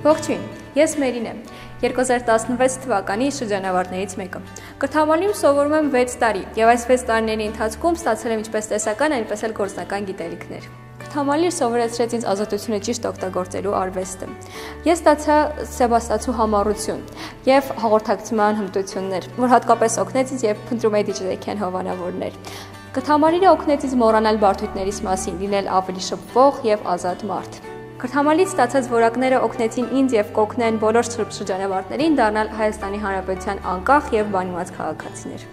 Ողջույն, ես Մերին եմ, 2016 թվականի շրջանավարտներից մեկը։ Կրթամարում սովորում եմ 6 տարի և այս 6 տարիների ընթացքում ստացել եմ ինչպես տեսական, այնպես էլ գործնական գիտելիքներ։ Կրթամարը սովորեցրեց ինձ ազատությունը ճիշտ օգտագործելու արվեստը։ Ես ստացա սեբաստացու համառություն և հաղորդակցման հմտություններ, որ հատկապես օգնեց ինձ և փնտրում էի դիջերեքյան հովանավորներ։ Կրթամարը օգնեց ինձ մոռանալ բարդություններիս մասին, լինել ավելի շփվող և ազատ մարդ։ Կրթամարից ստացած որակները օգնեցին ինձ և կօգնեն բոլոր շրջանավարտներին դառնալ Հայաստանի Հանրապետության անկախ և բանիմաց քաղաքացիներ։